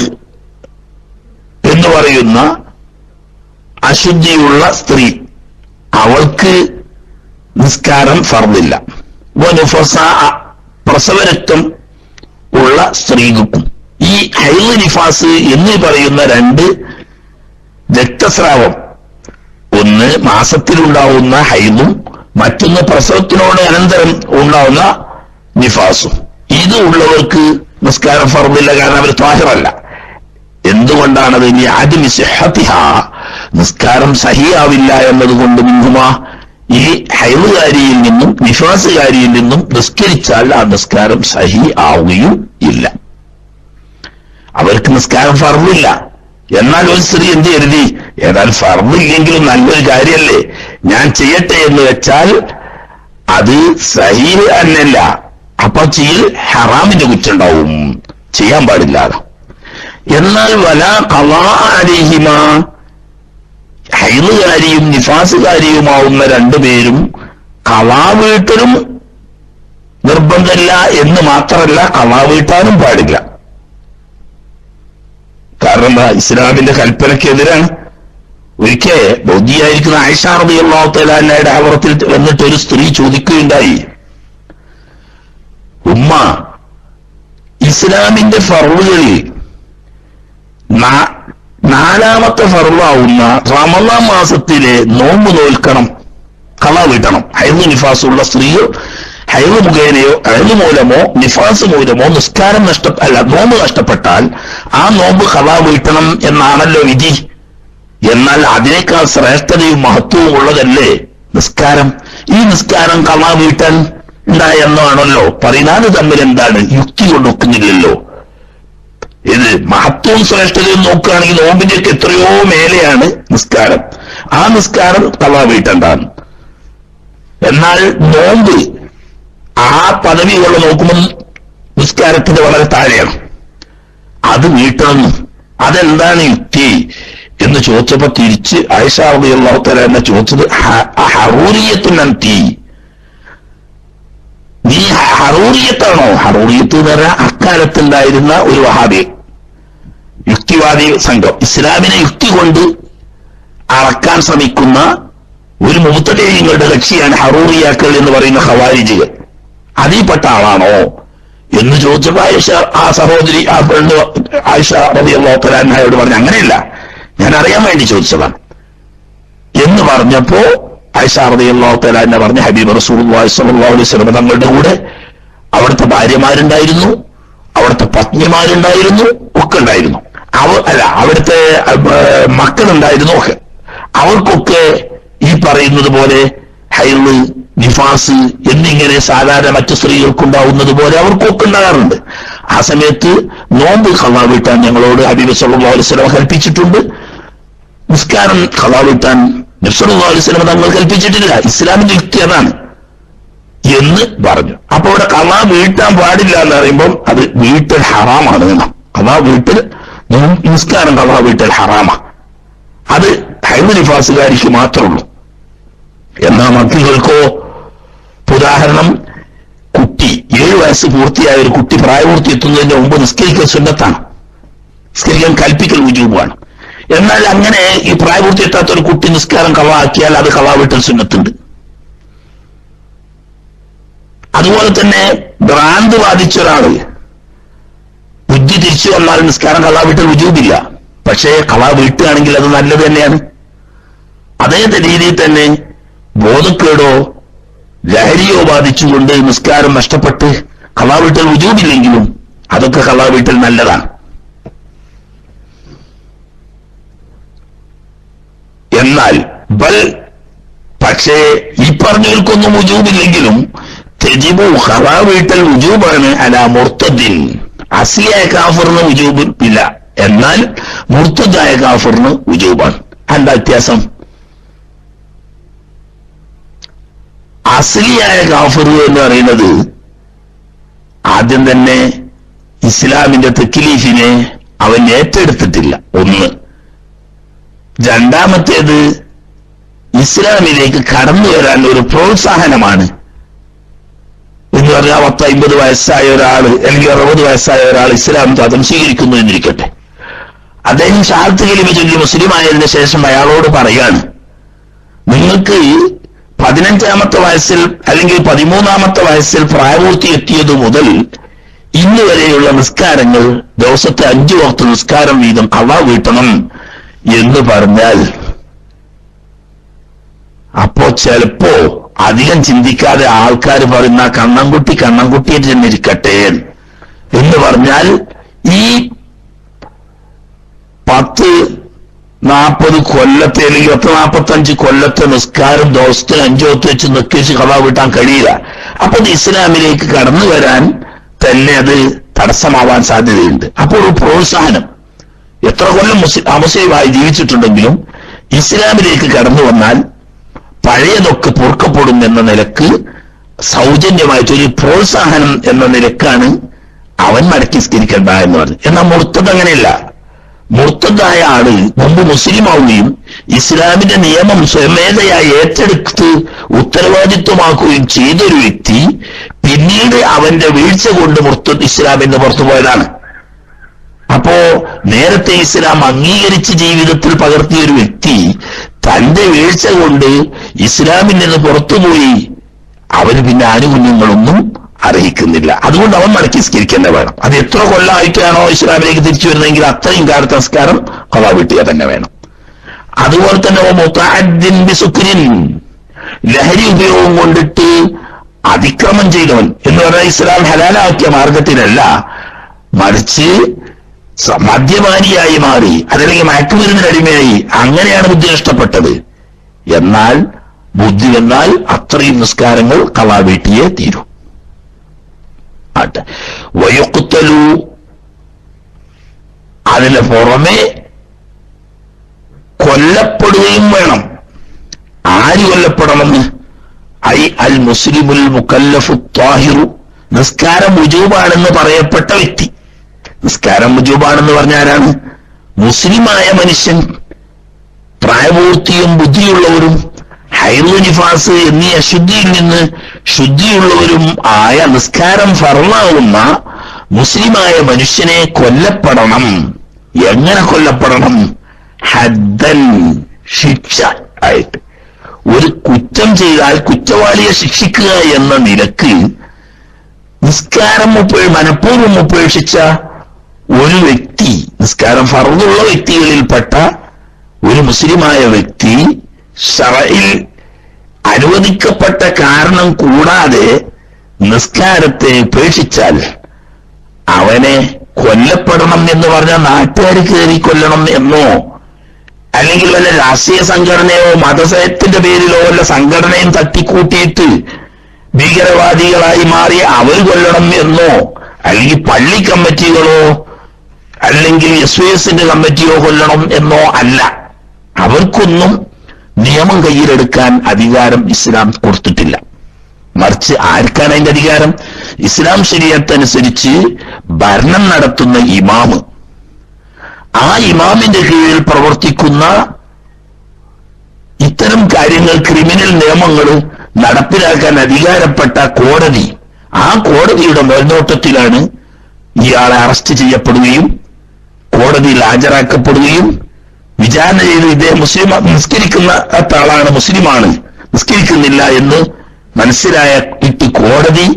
എന്ന് പറയുന്ന അശുദ്ധിയുള്ള സ്ത്രീ, അവൾക്ക് നിസ്കാരം ഫർദില്ല. വനുഫസാ, പ്രസവരക്തം ഉള്ള സ്ത്രീകൾക്കും. ഈ ഹൈള് നിഫാസ് എന്ന് പറയുന്ന രണ്ട് രക്തസ്രാവം, ഒന്ന് മാസത്തിലുണ്ടാവുന്ന ഹൈളും മറ്റൊന്ന് പ്രസവത്തിനോട് അനന്തരം ഉണ്ടാവുന്ന നിഫാസും, ഇത് ഉള്ളവർക്ക് നിസ്കാരം ഫർദില്ല. കാരണം അവർ ത്വാഹിറല്ല. എന്തുകൊണ്ടാണത്? ഇനി ആദിമി സിഹ്ഹതിഹ, നിസ്കാരം സഹിയാവില്ല എന്നതുകൊണ്ട്. മിൻഹുമാ, ഈ ഹൈളുകാരിയിൽ നിന്നും നിഫാസുകാരിയിൽ നിന്നും നിസ്കരിച്ചാൽ ആ നിസ്കാരം സഹി ആവുകയും ഇല്ല. അവർക്ക് നിസ്കാരം ഫർദില്ല. എന്നാൽ ഒരു സ്ത്രീ എന്ത് കരുതി, ഏതായാലും ഫർദില്ലെങ്കിലും നല്ലൊരു കാര്യമല്ലേ, ഞാൻ ചെയ്യട്ടെ എന്ന് വെച്ചാൽ അത് സഹി തന്നെയല്ല. അപ്പൊ ചെയ്യൽ ഹറാമിന്റെ കുറ്റുണ്ടാവും, ചെയ്യാൻ പാടില്ലാതെ. എന്നാൽ വലാ ഖളാ അലൈഹിമാ, ഹൈളുകാരിയും നിഫാസുകാരിയുമാവുന്ന രണ്ടുപേരും ഖളാ വീട്ടലും നിർബന്ധമില്ല എന്ന് മാത്രമല്ല, ഖളാ വീട്ടാനും പാടില്ല. കാരണം ഇസ്ലാമിന്റെ കൽപ്പനക്കെതിരാണ്. ഒരിക്കൽ ബൗദ്ധിയായിരിക്കുന്ന ആയിഷ റളിയല്ലാഹു തആല അൻഹയുടെ ഹവറത്തിൽ വന്നിട്ട് ഒരു സ്ത്രീ ചോദിക്കുകയുണ്ടായി, ഉമ്മ, ഇസ്ലാമിന്റെ ഫർളുകളിൽ നാലാമത്തെ ഫർളാവുന്ന റമളാൻ മാസത്തിലെ നോമ്പ് നോൽക്കണം, ഖളാ വീട്ടണം. ഹൈള് നിഫാസുള്ള സ്ത്രീകൾ ഹൈള് മുഖേനയോ ഹൈള് മൂലമോ നിഫാസ് മൂലമോ നിസ്കാരം നോമ്പ് നഷ്ടപ്പെട്ടാൽ ആ നോമ്പ് ഖളാ വീട്ടണം എന്നാണല്ലോ വിധി. എന്നാൽ അതിനേക്കാൾ ശ്രേഷ്ഠതയും മഹത്വവും ഉള്ളതല്ലേ നിസ്കാരം? ഈ നിസ്കാരം ഖളാ വീട്ടാൻ എന്നാണല്ലോ പറയുന്നത്. തമ്മിൽ എന്താണ്? യുക്തി കൊണ്ടൊക്കുന്നില്ലല്ലോ. ഇത് മഹത്വവും ശ്രേഷ്ഠതയും നോക്കുകയാണെങ്കിൽ നോമ്പിന്റെയൊക്കെ എത്രയോ മേലെയാണ് നിസ്കാരം. ആ നിസ്കാരം ഖളാ വീട്ടേണ്ടതാണ്. എന്നാൽ നോമ്പ് ആ പദവിയുള്ള നോക്കുമ്പോൾ നിസ്കാരത്തിന്റെ വളരെ താഴെയാണ്, അത് വീട്ടണമെന്നും. അതെന്താണ് യുക്തി എന്ന് ചോദിച്ചപ്പോ തിരിച്ച് ആയിഷ റളിയല്ലാഹു തആല എന്നെ ചോദിച്ചത്, ഹറൂറിയത്തുൻ അൻതി, നീ ഹറൂറിയത്താണോ? ഹറൂറിയത്ത് എന്ന് പറഞ്ഞാൽ അക്കാലത്തുണ്ടായിരുന്ന ഒരു വഹാബി യുക്തിവാദി സംഘം, ഇസ്ലാമിനെ യുക്തി കൊണ്ട് അളക്കാൻ ശ്രമിക്കുന്ന ഒരു മുബ്തദിഈങ്ങളുടെ കക്ഷിയാണ് ഹറൂറിയാക്കൾ എന്ന് പറയുന്ന ഖവാരിജികൾ. അതിൽപ്പെട്ട ആളാണോ എന്ന് ചോദിച്ചപ്പോ ആയിഷ, ആ സഹോദരി, ആ പെണ്ണ് ആയിഷ റളിയല്ലാഹു തആല അൻഹയോട് പറഞ്ഞു, അങ്ങനെയല്ല, ഞാൻ അറിയാൻ വേണ്ടി ചോദിച്ചതാണ് എന്ന് പറഞ്ഞപ്പോ ആയിഷ റളിയല്ലാഹു തആല അൻഹ പറഞ്ഞു, ഹബീബ് റസൂലുള്ളാഹി സ്വല്ലല്ലാഹു അലൈഹി വസല്ലം തങ്ങളുടെ കൂടെ അവിടുത്തെ ഭാര്യമാരുണ്ടായിരുന്നു, അവിടുത്തെ പത്നിമാരുണ്ടായിരുന്നു, ഒക്കെ ഉണ്ടായിരുന്നു. അവിടുത്തെ മക്കളുണ്ടായിരുന്നു ഒക്കെ. അവർക്കൊക്കെ ഈ പറയുന്നത് പോലെ ഹൈള്, നിഫാസ് എന്നിങ്ങനെ സാധാരണ മറ്റു സ്ത്രീകൾക്കുണ്ടാവുന്നത് പോലെ അവർക്കൊക്കെ ഉണ്ടാകാറുണ്ട്. ആ സമയത്ത് നോമ്പ് ഖളാ വീട്ടാൻ ഞങ്ങളോട് ഹബീബ് സല്ലല്ലാഹു അലൈഹി വസല്ലം കൽപ്പിച്ചിട്ടുണ്ട്. നിസ്കാരം ഖളാ വീട്ടാൻ നബി സല്ലല്ലാഹു അലൈഹി വസല്ലം തങ്ങൾ കൽപ്പിച്ചിട്ടില്ല. ഇസ്ലാമിന്റെ യുക്തി അതാണ് എന്ന് പറഞ്ഞു. അപ്പൊ ഇവിടെ ഖളാ വീട്ടാൻ പാടില്ല എന്ന് പറയുമ്പോൾ അത് വീട്ടൽ ഹറാമാണ് എന്നാണ്. ഖളാ വീട്ടൽ, നിസ്കാരം ഖളാ വീട്ടൽ ഹറാമാണ്. അത് ഹൈള് നിഫാസുകാരിക്ക് മാത്രമുള്ളൂ. എന്നാൽ മക്കൾക്കോ, ഉദാഹരണം, കുട്ടി 7 വയസ്സ് പൂർത്തിയായ ഒരു കുട്ടി പ്രായപൂർത്തി എത്തുന്നതിന് മുമ്പ് നിസ്കരിക്കൽ സുന്നത്താണ്, നിസ്കരിക്കാൻ കൽപ്പിക്കൽ വുജൂബാണ്. എന്നാൽ അങ്ങനെ ഈ പ്രായപൂർത്തി എത്താത്ത ഒരു കുട്ടി നിസ്കാരം ഖളാ ആക്കിയാൽ അത് ഖളാ വീട്ടൽ സുന്നത്തുണ്ട്. അതുപോലെ തന്നെ ഭ്രാന്ത് ബാധിച്ച ഒരാള് ബുദ്ധി തിരിച്ചു വന്നാൽ നിസ്കാരം ഖളാ വീട്ടൽ വുജൂബില്ല. പക്ഷേ ഖളാ വീട്ടുകയാണെങ്കിൽ അത് നല്ലത് തന്നെയാണ്. അതേ രീതിയിൽ തന്നെ ബോധക്കേടോ ലഹരിയോ ബാധിച്ചുകൊണ്ട് നിസ്കാരം നഷ്ടപ്പെട്ട് ഖളാ വീട്ടൽ വുജൂബില്ലെങ്കിലും അതൊക്കെ ഖളാ വീട്ടൽ നല്ലതാണ്. എന്നാൽ പക്ഷേ ഈ പറഞ്ഞവർക്കൊന്നും വുജൂബില്ലെങ്കിലും തെജിബു ഖളാ വീട്ടൽ വുജൂബാണ് അലാ മുർത്തദിൻ. അസ്ലിയായ കാഫിറിന് വുജൂബ് ഇല്ല, എന്നാൽ മുർത്തദായ കാഫിറിന് വുജൂബാണ്. എന്താ വ്യത്യാസം? അസ്ലിയായ കാഫിർ എന്ന് പറയുന്നത് ആദ്യം തന്നെ ഇസ്ലാമിന്റെ തക്ലീഫിനെ അവൻ ഏറ്റെടുത്തിട്ടില്ല. ഒന്ന്. രണ്ടാമത്തേത്, ഇസ്ലാമിലേക്ക് കടന്നു വരാൻ ഒരു പ്രോത്സാഹനമാണ് എന്ന് പറഞ്ഞാൽ 50 വയസ്സായ ഒരാൾ അല്ലെങ്കിൽ 60 വയസ്സായ ഒരാൾ ഇസ്ലാം മതം സ്വീകരിക്കുന്നു എന്നിരിക്കട്ടെ. അദ്ദേഹം ഷഹാദത്ത് കലിമ ചൊല്ലി മുസ്ലിം ആയതിനു ശേഷം അയാളോട് പറയാണ്, നിങ്ങൾക്ക് 15-ാമത്തെ വയസ്സിൽ അല്ലെങ്കിൽ 13-ാമത്തെ വയസ്സിൽ പ്രായപൂർത്തി എത്തിയത് മുതൽ ഇന്ന് വരെയുള്ള നിസ്കാരങ്ങൾ ദിവസത്തെ 5 വക്ത് നിസ്കാരം വീതം ഖളാ വീട്ടണം എന്ന് പറഞ്ഞാൽ, അപ്പോ ചിലപ്പോ അധികം ചിന്തിക്കാതെ ആൾക്കാർ പറയുന്ന കണ്ണൻകുട്ടിയായിട്ട് തന്നെ ഇരിക്കട്ടെ എന്ന് പറഞ്ഞാൽ ഈ 10-40 കൊല്ലത്തെ അല്ലെങ്കിൽ 10-45 കൊല്ലത്തെ നിസ്കാരം ദിവസത്തിൽ 5 വക്ത് വെച്ച് നിസ്കരിച്ച് ഖളാ വീട്ടാൻ കഴിയില്ല. അപ്പൊ ഇത് ഇസ്ലാമിലേക്ക് കടന്നു വരാൻ തന്നെ അത് തടസ്സമാവാൻ സാധ്യതയുണ്ട്. അപ്പോൾ ഒരു പ്രോത്സാഹനം, എത്ര കൊല്ലം അമുസ്ലിമായി ജീവിച്ചിട്ടുണ്ടെങ്കിലും ഇസ്ലാമിലേക്ക് കടന്നു വന്നാൽ പഴയതൊക്കെ പൊറുക്കപ്പെടും എന്ന നിലക്ക് സൗജന്യമായിട്ടൊരു പ്രോത്സാഹനം എന്ന നിലക്കാണ് അവൻ മടക്കി സ്കരിക്കേണ്ട എന്ന് പറഞ്ഞു. എന്നാൽ മുർത്തദ് അങ്ങനെയല്ല. മുർത്തദായ ആള് മുമ്പ് മുസ്ലിമാവുകയും ഇസ്ലാമിന്റെ നിയമം സ്വയമേധയായി ഏറ്റെടുത്ത് ഉത്തരവാദിത്വമാക്കുകയും ചെയ്തൊരു വ്യക്തി പിന്നീട് അവന്റെ വീഴ്ച കൊണ്ട് ഇസ്ലാമിന് പുറത്തുപോയതാണ്. അപ്പോ നേരത്തെ ഇസ്ലാം അംഗീകരിച്ച് ജീവിതത്തിൽ പകർത്തിയ ഒരു വ്യക്തി തന്റെ വീഴ്ച കൊണ്ട് ഇസ്ലാമിൽ നിന്ന് പുറത്തുപോയി അവന് പിന്നെ ആനുകൂല്യങ്ങളൊന്നും അർഹിക്കുന്നില്ല. അതുകൊണ്ട് അവൻ മടക്കി സ്കരിക്കേണ്ട വേണം. അത് എത്ര കൊല്ലമായിട്ടാണോ ഇസ്ലാമിലേക്ക് തിരിച്ചു വരുന്നതെങ്കിൽ അത്രയും കാലത്തെ സംസ്കാരം ഖളാ വീട്ടുക തന്നെ വേണം. അതുപോലെ തന്നെ മുതഅദ്ദിൻ ബിസുക്രിൻ, ലഹരി ഉപയോഗം കൊണ്ടിട്ട് അതിക്രമം ചെയ്തവൻ എന്ന് പറഞ്ഞാൽ ഇസ്ലാം ഹലാലാക്കിയ മാർഗത്തിലല്ല, മറിച്ച് മദ്യപാനിയായി മാറി അതല്ലെങ്കിൽ മയക്കുമരുന്നിന് അടിമയായി, അങ്ങനെയാണ് ബുദ്ധി നഷ്ടപ്പെട്ടത്. എന്നാൽ ബുദ്ധി വന്നാൽ അത്രയും നിസ്കാരങ്ങൾ ഖളാ വീട്ടിയേ തീരൂ. വയുഖ്തലു, അതിന് പുറമെ കൊല്ലപ്പെടുകയും വേണം. ആര് കൊല്ലപ്പെടണമെന്ന്? ഐ അൽ മുസ്ലിമുൽ മുകല്ലഫു ത്വാഹിറു, നിസ്കാരം വുജൂബാണെന്ന് പറയപ്പെട്ട വ്യക്തി. നിസ്കാരം വുജൂബാണെന്ന് പറഞ്ഞാലാണ് മുസ്ലിമായ മനുഷ്യൻ, പ്രായപൂർത്തിയും ബുദ്ധിയുള്ളവരും ഹൈദ് നിഫാസ് എന്നീ അശുദ്ധിയിൽ നിന്ന് ശുദ്ധിയുള്ളവരും ആയ നിസ്കാരം ഫർളാവുന്ന മുസ്ലിമായ മനുഷ്യനെ കൊല്ലപ്പെടണം. എങ്ങനെ കൊല്ലപ്പെടണം? ഹദ്ദൻ, ശിക്ഷ ആയിട്ട്. ഒരു കുറ്റം ചെയ്താൽ കുറ്റവാളിയെ ശിക്ഷിക്കുക എന്ന നിലക്ക് നിസ്കാരം മനഃപൂർവ്വം ഉപേക്ഷിച്ച ഒരു വ്യക്തി, നിസ്കാരം ഫർളുള്ള വ്യക്തികളിൽപ്പെട്ട ഒരു മുസ്ലിമായ വ്യക്തി ശറഇൽ അനുവദിക്കപ്പെട്ട കാരണം കൂടാതെ നിസ്കാരത്തെ ഉപേക്ഷിച്ചാൽ അവനെ കൊല്ലപ്പെടണം എന്ന് പറഞ്ഞാൽ നാട്ടുകാർ കയറി കൊല്ലണം എന്നോ അല്ലെങ്കിൽ വല്ല രാഷ്ട്രീയ സംഘടനയോ മതസയത്തിന്റെ പേരിലോ വല്ല സംഘടനയും തട്ടിക്കൂട്ടിയിട്ട് ഭീകരവാദികളായി മാറി അവർ കൊല്ലണം എന്നോ അല്ലെങ്കിൽ പള്ളി കമ്മിറ്റികളോ അല്ലെങ്കിൽ SYSന്റെ കമ്മിറ്റിയോ കൊല്ലണം എന്നോ അല്ല. അവർക്കൊന്നും നിയമം കയ്യിലെടുക്കാൻ അധികാരം ഇസ്ലാം കൊടുത്തിട്ടില്ല. മറിച്ച് ആർക്കാണ് അതിന്റെ അധികാരം? ഇസ്ലാം ശരീഅത്തനുസരിച്ച് ഭരണം നടത്തുന്ന ഇമാമ്, ആ ഇമാമിന്റെ കീഴിൽ പ്രവർത്തിക്കുന്ന ഇത്തരം കാര്യങ്ങൾ, ക്രിമിനൽ നിയമങ്ങൾ നടപ്പിലാക്കാൻ അധികാരപ്പെട്ട കോടതി, ആ കോടതിയുടെ മേൽനോട്ടത്തിലാണ് ഇയാളെ അറസ്റ്റ് ചെയ്യപ്പെടുകയും കോടതിയിൽ ഹാജരാക്കപ്പെടുകയും വിചാരണ ചെയ്ത് ഇദ്ദേഹം മുസ്ലിം നിസ്കരിക്കുന്ന ആളാണ്, മുസ്ലിമാണ്, നിസ്കരിക്കുന്നില്ല എന്ന് മനസ്സിലായിട്ട് കോടതി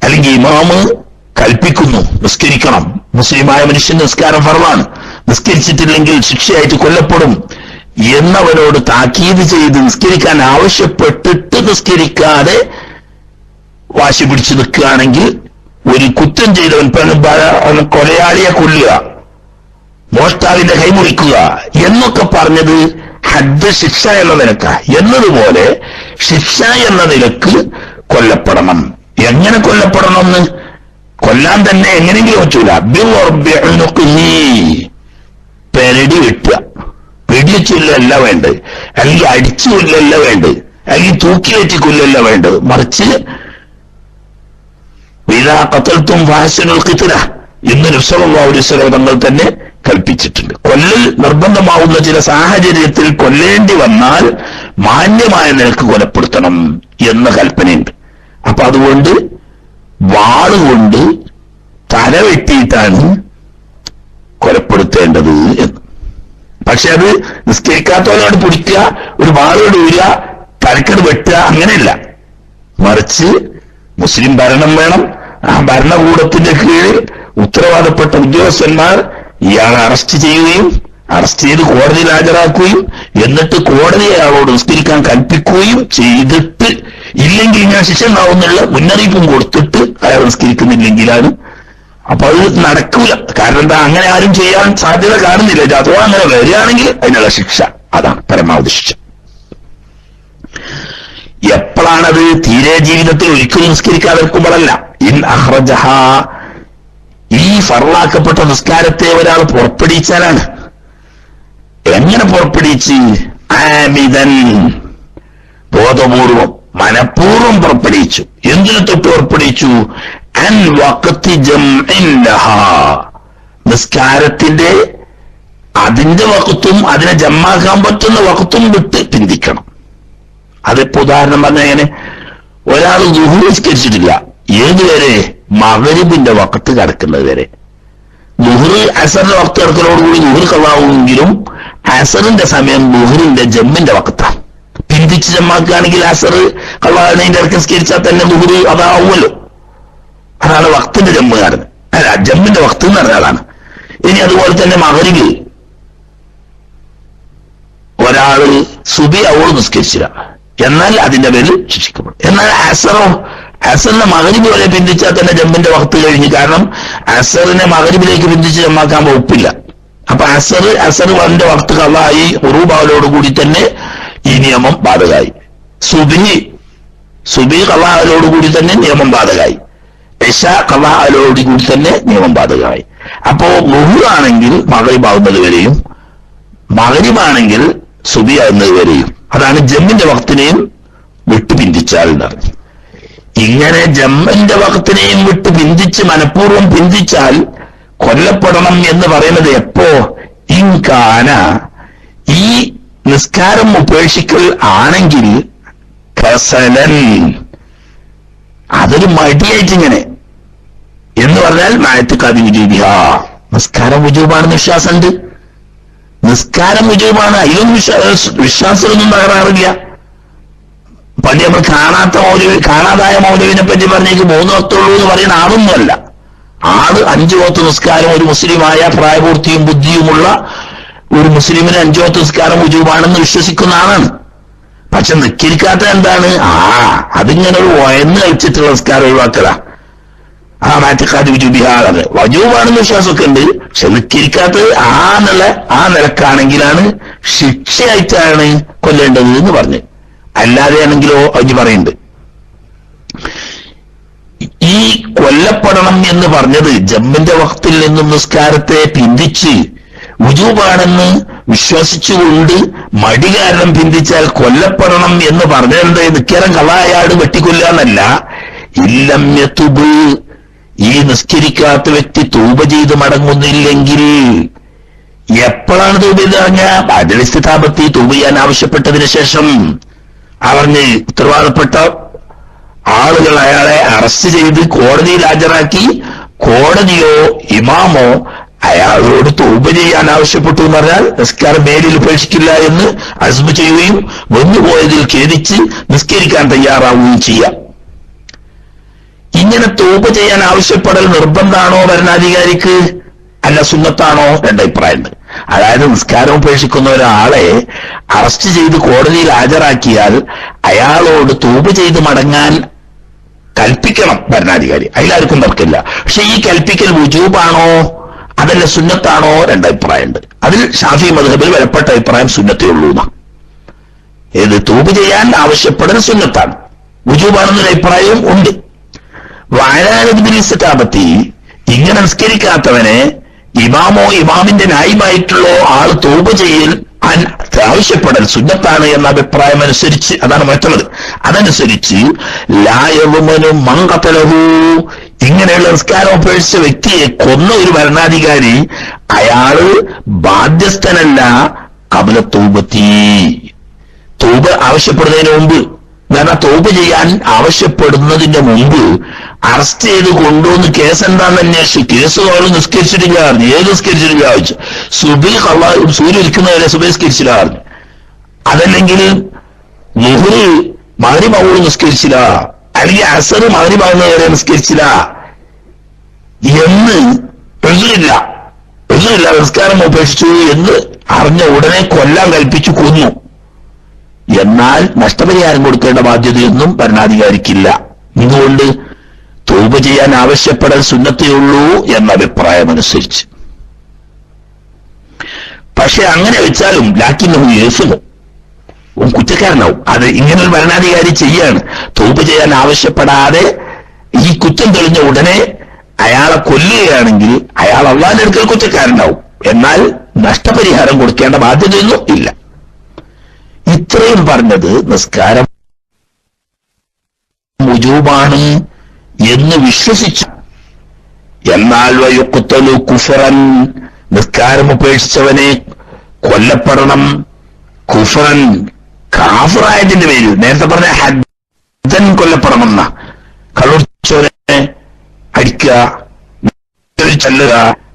അല്ലെങ്കിൽ ഇമാമ് കൽപ്പിക്കുന്നു നിസ്കരിക്കണം, മുസ്ലിമായ മനുഷ്യൻ നിസ്കാരം ഫർളാണ്, നിസ്കരിച്ചിട്ടില്ലെങ്കിൽ ശിക്ഷയായിട്ട് കൊല്ലപ്പെടും എന്നവനോട് താക്കീത് ചെയ്ത് നിസ്കരിക്കാൻ ആവശ്യപ്പെട്ടിട്ട് നിസ്കരിക്കാതെ വാശി പിടിച്ചു നിൽക്കുകയാണെങ്കിൽ, ഒരു കുറ്റം ചെയ്തവൻ കൊലയാളിയെ കൊല്ലുക, മോഷ്ടാവിന്റെ കൈമുറിക്കുക എന്നൊക്കെ പറഞ്ഞത് ഹദ്ദ്, ശിക്ഷ എന്ന നിലക്ക എന്നതുപോലെ ശിക്ഷ എന്ന നിലക്ക് കൊല്ലപ്പെടണം. എങ്ങനെ കൊല്ലപ്പെടണം എന്ന് കൊല്ലാൻ തന്നെ എങ്ങനെയെങ്കിലും പറ്റൂല. പെരടി വെട്ടുക, വെടിവെച്ച് കൊല്ലല്ല വേണ്ടത്, അല്ലെങ്കിൽ അടിച്ചു കൊല്ലല്ല വേണ്ടത്, അല്ലെങ്കിൽ തൂക്കി വെറ്റി കൊല്ലല്ല വേണ്ടത്. മറിച്ച് ഇദാ ഖതൽതും ഫഹ്സിനുൽ ഖിത്ല, എന്ന് നബി സല്ലല്ലാഹു അലൈഹി വസല്ലം തങ്ങൾ തന്നെ കൽപ്പിച്ചിട്ടുണ്ട്. കൊല്ലൽ നിർബന്ധമാവുന്ന ചില സാഹചര്യത്തിൽ കൊല്ലേണ്ടി വന്നാൽ മാന്യമായ നിലക്ക് കൊലപ്പെടുത്തണം എന്ന കൽപ്പനയുണ്ട്. അപ്പൊ അതുകൊണ്ട് വാളുകൊണ്ട് തല വെട്ടിയിട്ടാണ് കൊലപ്പെടുത്തേണ്ടത് എന്ന്. പക്ഷെ അത് നിസ്കരിക്കാത്തവരോട് പിടിക്കുക, ഒരു വാളോട് ഊരുക, തലക്കട് വെട്ടുക, അങ്ങനെയല്ല. മറിച്ച് മുസ്ലിം ഭരണം വേണം. ആ ഭരണകൂടത്തിന്റെ കീഴിൽ ഉത്തരവാദപ്പെട്ട ഉദ്യോഗസ്ഥന്മാർ ഇയാളെ അറസ്റ്റ് ചെയ്യുകയും അറസ്റ്റ് ചെയ്ത് കോടതിയിൽ ഹാജരാക്കുകയും എന്നിട്ട് കോടതി അയാളോട് നിസ്കരിക്കാൻ കൽപ്പിക്കുകയും ചെയ്തിട്ട് ഇല്ലെങ്കിൽ ഞാൻ ശിക്ഷ ഉണ്ടാവുന്നുള്ള മുന്നറിയിപ്പും കൊടുത്തിട്ട് അയാൾ നിസ്കരിക്കുന്നില്ലെങ്കിലാണ്. അപ്പൊ അത് നടക്കൂല. കാരണം എന്താ, അങ്ങനെ ആരും ചെയ്യാൻ സാധ്യത കാണുന്നില്ല. അഥവാ അങ്ങനെ വരികയാണെങ്കിൽ അതിനുള്ള ശിക്ഷ അതാണ് പരമാവധി ശിക്ഷ. എപ്പോഴാണത്? തീരെ ജീവിതത്തിൽ ഒരിക്കലും നിസ്കരിക്കാതെ വെക്കുമ്പോഴല്ല. ഇൻ അഖ്റജഹ, ഈ ഫർളാക്കപ്പെട്ട നിസ്കാരത്തെ ഒരാൾ പുറപ്പെടുവിച്ചാലാണ്. എങ്ങനെ പുറപ്പെടുവിച്ച്? ആമിദൻ, ബോധപൂർവം മനഃപൂർവ്വം പുറപ്പെടുവിച്ചു. എന്തിനു തൊട്ട് പുറപ്പെടുവിച്ചു? അൻ വഖ്തി ജംഇൻ ലഹാ, നിസ്കാരത്തിന്റെ അതിന്റെ വഖ്തും അതിനെ ജമ്മാക്കാൻ പറ്റുന്ന വഖ്തും വിട്ട് പിന്തിക്കണം. അതിപ്പോ ഉദാഹരണം പറഞ്ഞാൽ എങ്ങനെ? ഒരാൾ ദുഹൂർ നിസ്കരിച്ചിട്ടില്ല, ഏതുവരെ? മഗ്രിബിന്റെ വഖത്ത് കടക്കുന്നത് വരെ. ദുഹൂർ അസറിന്റെ വഖത്ത് കടക്കലോടുകൂടി ദുഹൂർ ഖളാവുമെങ്കിലും അസറിന്റെ സമയം ദുഹൂറിന്റെ ജമ്മിന്റെ വഖത്താണ്. പിന്തിച്ച് ജമ്മാക്കുകയാണെങ്കിൽ അസർ ഖളാവിന്റെ ഇടയ്ക്ക് നിസ്കരിച്ചാൽ തന്നെ ദുഹൂർ അതാവുമല്ലോ. അതാണ് വഖത്തിന്റെ ജമ്മ് കാണുന്നത്. അല്ല, ജമ്മിന്റെ വഖത്ത് എന്ന് പറഞ്ഞ ആളാണ്. ഇനി അതുപോലെ തന്നെ മഗ്രിബ് ഒരാള് സുബി അവള് നിസ്കരിച്ചില്ല, എന്നാൽ അതിന്റെ പേരിൽ ശിക്ഷിക്കപ്പെടും. എന്നാൽ അസറോ, അസറിനെ മഗ്രിബ് വരെ പിന്തിച്ചാൽ തന്നെ ജമ്മിന്റെ വഖത്ത് കഴിഞ്ഞു. കാരണം അസറിനെ മഗ്രിബിലേക്ക് പിന്തിച്ച് ജമ്മാക്കാൻ വകുപ്പില്ല. അപ്പൊ അസർ വന്റെ വഖത്ത് ഖളായി ഉറൂബാവലോടുകൂടി തന്നെ ഈ നിയമം ബാധകമായി. സുബി ഖളാവലോടുകൂടി തന്നെ നിയമം ബാധകമായി. ഇശ ഖളാവലോടുകൂടി തന്നെ നിയമം ബാധകമായി. അപ്പോ ളുഹ്റാണെങ്കിൽ മഗ്രിബാവുന്നത് വരെയും മഗ്രിബാണെങ്കിൽ സുബി ആവുന്നത് വരെയും. അതാണ് ജമ്മിന്റെ വഖത്തിനെയും വിട്ടു പിന്തിച്ചാൽ എന്നറിഞ്ഞു. ഇങ്ങനെ ജമ്മിന്റെ വഖത്തിനെയും വിട്ട് പിന്തിച്ച് മനഃപൂർവ്വം പിന്തിച്ചാൽ കൊല്ലപ്പെടണം എന്ന് പറയുന്നത് എപ്പോ? ഇൻകാന, ഈ നിസ്കാരം ഉപേക്ഷിക്കൽ ആണെങ്കിൽ കസലൻ, അതൊരു മടിയായിട്ടിങ്ങനെ എന്ന് പറഞ്ഞാൽ മായത്തുക്കാതി വിജൂബിഹ, നിസ്കാരം വിജൂബാണെന്ന് വിശ്വാസമുണ്ട്. നിസ്കാരം വിജൂബാണ്, അതിലൊന്നും വിശ്വാസമൊന്നും തകരാറില്ല. പണ്ട് നമ്മൾ കാണാതായ മൗലവിനെ പറ്റി പറഞ്ഞേക്ക് 3 വക്തുള്ളൂ എന്ന് പറയുന്ന ആളൊന്നുമല്ല. ആള് 5 വക്ത് നിസ്കാരം, ഒരു മുസ്ലിമായ പ്രായപൂർത്തിയും ബുദ്ധിയുമുള്ള ഒരു മുസ്ലിമിന് 5 വക്ത് നിസ്കാരം വിജൂബാണെന്ന് വിശ്വസിക്കുന്ന ആളാണ്. പക്ഷെ നിസ്കരിക്കാത്ത എന്താണ്? അതിങ്ങനെ ഒരു വയന്ന് കഴിച്ചിട്ടുള്ള നിസ്കാരം ഒഴിവാക്കലാ. മാറ്റിക്കാതി വിജൂബിഹാണ്, വജൂബാണെന്ന് വിശ്വാസമൊക്കെ ഉണ്ട്. പക്ഷെ നിസ്കരിക്കാത്തത് ആ നിലക്കാണെങ്കിലാണ് ശിക്ഷയായിട്ടാണ് കൊല്ലേണ്ടത് എന്ന് പറഞ്ഞു. അല്ലാതെയാണെങ്കിലോ അഞ്ച് പറയുന്നുണ്ട്. ഈ കൊല്ലപ്പെടണം എന്ന് പറഞ്ഞത് ജമ്മിന്റെ വഖത്തിൽ നിന്നും നിസ്കാരത്തെ പിന്തിച്ച് വുജൂബാണെന്ന് വിശ്വസിച്ചുകൊണ്ട് മടി കാരണം പിന്തിച്ചാൽ കൊല്ലപ്പെടണം എന്ന് പറഞ്ഞത് നിസ്കാരം കളായാട് വെട്ടിക്കൊല്ലാന്നല്ല. ഇല്ലം യതുബ്, ഈ നിസ്കരിക്കാത്ത വ്യക്തി തൗബ ചെയ്ത് മടങ്ങുന്നില്ലെങ്കിൽ. എപ്പോഴാണ് തൗബ ചെയ്ത് പറഞ്ഞ? അദലിസ്തിതാബത്തി, തൗബ ചെയ്യാൻ ആവശ്യപ്പെട്ടതിന് ശേഷം. പറഞ്ഞ് ഉത്തരവാദപ്പെട്ട ആളുകൾ അയാളെ അറസ്റ്റ് ചെയ്ത് കോടതിയിൽ ഹാജരാക്കി കോടതിയോ ഇമാമോ അയാളോട് തൗബ ചെയ്യാൻ ആവശ്യപ്പെട്ടു എന്ന് പറഞ്ഞാൽ നിസ്കാരം മേലിൽ ഉപേക്ഷിക്കില്ല എന്ന് അസ്മ ചെയ്യുകയും വന്നുപോയതിൽ ഖേദിച്ച് നിസ്കരിക്കാൻ തയ്യാറാവുകയും ചെയ്യാം. ഇങ്ങനെ തൗബ ചെയ്യാൻ ആവശ്യപ്പെടൽ നിർബന്ധമാണോ ഭരണാധികാരിക്ക്, അല്ല സുന്നത്താണോ? 2 അഭിപ്രായമുണ്ട്. അതായത് നിസ്കാരം ഉപേക്ഷിക്കുന്ന ഒരാളെ അറസ്റ്റ് ചെയ്ത് കോടതിയിൽ ഹാജരാക്കിയാൽ അയാളോട് തൗബ ചെയ്ത് മടങ്ങാൻ കൽപ്പിക്കണം ഭരണാധികാരി, അതിലാർക്കും തർക്കമില്ല. പക്ഷെ ഈ കൽപ്പിക്കൽ വുജൂബാണോ അതല്ല സുന്നത്താണോ? 2 അഭിപ്രായമുണ്ട്. അതിൽ ഷാഫി മദ്ഹബിൽ വിലപ്പെട്ട അഭിപ്രായം സുന്നത്തേ ഉള്ളൂ എന്നാണ്. ഏത് തൗബ ചെയ്യാൻ ആവശ്യപ്പെടൽ സുന്നത്താണ്, വുജൂബാണെന്നൊരു അഭിപ്രായവും ഉണ്ട്. വായനാപത്തി, ഇങ്ങനെ നിസ്കരിക്കാത്തവനെ ഇമാമോ ഇമാമിന്റെ ന്യായമായിട്ടുള്ള ആള് തൗബ ചെയ്യൽ ആവശ്യപ്പെടൽ സുന്നത്താണ് എന്ന അഭിപ്രായം അനുസരിച്ച്, അതാണ് മറ്റുള്ളത്, അതനുസരിച്ച് ലായവുമനും മങ്കത്തലഹു, ഇങ്ങനെയുള്ള നിസ്കാരം ഉപേക്ഷിച്ച വ്യക്തിയെ കൊന്ന ഒരു ഭരണാധികാരി അയാള് ബാധ്യസ്ഥനല്ല ഖബല തൗബത്തി, തൗബ ആവശ്യപ്പെടുന്നതിന് മുമ്പ്. കാരണം തൗബ ചെയ്യാൻ ആവശ്യപ്പെടുന്നതിന്റെ മുമ്പ് അറസ്റ്റ് ചെയ്ത് കൊണ്ടുവന്ന് കേസ് എന്താന്ന് അന്വേഷിച്ചു. കേസ് അയാൾ നിസ്കരിച്ചിട്ടില്ല അറിഞ്ഞു. ഏത് നിസ്കരിച്ചിട്ടില്ല ചോദിച്ചു. സൂര്യ ഇരിക്കുന്നവരെ സുബഹിസ്കരിച്ചില്ല അറിഞ്ഞു. അതല്ലെങ്കിൽ മുഹ്രി മഗ്രിബ് നിസ്കരിച്ചില്ല, അല്ലെങ്കിൽ അസർ മഗ്രിബാവുന്നവരെ നിസ്കരിച്ചില്ല എന്ന് എഴുതില്ല, നിസ്കാരം ഉപേക്ഷിച്ചു എന്ന് അറിഞ്ഞ ഉടനെ കൊല്ലാൻ കൽപ്പിച്ചു കൊന്നു. എന്നാൽ നഷ്ടപരിഹാരം കൊടുക്കേണ്ട ബാധ്യതയൊന്നും ഭരണാധികാരിക്കില്ല. ഇതുകൊണ്ട് തൗബ ചെയ്യാൻ ആവശ്യപ്പെടൽ സുന്നത്തേയുള്ളൂ എന്ന അഭിപ്രായമനുസരിച്ച്. പക്ഷെ അങ്ങനെ വെച്ചാലും ലാക്കിന്നഹു യേസുമോ, കുറ്റക്കാരനാവും. അത് ഇങ്ങനൊരു ഭരണാധികാരി ചെയ്യാണ്. തൗബ ചെയ്യാൻ ആവശ്യപ്പെടാതെ ഈ കുറ്റം തെളിഞ്ഞ ഉടനെ അയാളെ കൊല്ലുകയാണെങ്കിൽ അയാൾ അള്ളാന്റെ അടുക്കൽ കുറ്റക്കാരനാവും. എന്നാൽ നഷ്ടപരിഹാരം കൊടുക്കേണ്ട ബാധ്യതയൊന്നും ഇല്ല. ഇത്രയും പറഞ്ഞത് നിസ്കാരം വുജൂബാണ് എന്ന് വിശ്വസിച്ചു. എന്നാൽ വയുഖ്തലു കുഫറൻ, നിസ്കാരം ഉപേക്ഷിച്ചവനെ കൊല്ലപ്പെടണം കുഫറൻ, കാഫിറായതിന്റെ പേരിൽ. നേരത്തെ പറഞ്ഞ ഹദ്ദൻ കൊല്ലപ്പെടണമെന്ന, കള്ളുടിച്ചവനെ അടിക്കുക, ചെല്ലുക,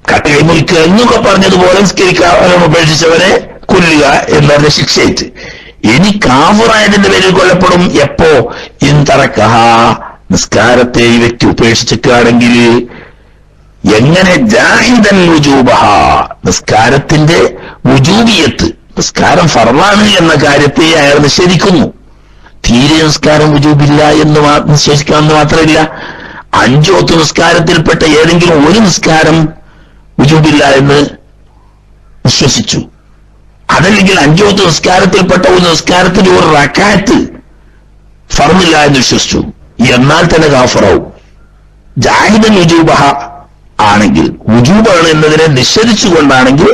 കൈമുറിക്കുക എന്നൊക്കെ പറഞ്ഞതുപോലെ നിസ്കരിക്കാൻ ഉപേക്ഷിച്ചവനെ കൊല്ലുക എന്നതിന്റെ ശിക്ഷയേറ്റ്. ഇനി കാഫിറായതിന്റെ പേരിൽ കൊല്ലപ്പെടും. എപ്പോ? ഇൻതറക്കഹ, നിസ്കാരത്തെ ഈ വ്യക്തി ഉപേക്ഷിച്ചിട്ടാണെങ്കിൽ. എങ്ങനെ? ജാഹിദൻ വുജൂബഹ, നിസ്കാരത്തിന്റെ വുജൂബിയത്ത്, നിസ്കാരം ഫർളാണ് എന്ന കാര്യത്തെ അയാൾ നിഷേധിക്കുന്നു. തീരെ നിസ്കാരം വുജൂബില്ല എന്ന് നിഷേധിക്കാമെന്ന് മാത്രമല്ല, 5 വക്ത് നിസ്കാരത്തിൽപ്പെട്ട ഏതെങ്കിലും ഒരു നിസ്കാരം വുജൂബില്ല എന്ന് വിശ്വസിച്ചു. അതല്ലെങ്കിൽ 5 വക്ത് നിസ്കാരത്തിൽപ്പെട്ട ഒരു നിസ്കാരത്തിന്റെ ഒരു റക്അത്ത് ഫർമില്ല എന്ന് വിശ്വസിച്ചു. എന്നാൽ തന്നെ കാഫിറാവും. ജാഹിദൻ വുജൂബഹ ആണെങ്കിൽ, വുജൂബാണ് എന്നതിനെ നിഷേധിച്ചുകൊണ്ടാണെങ്കിൽ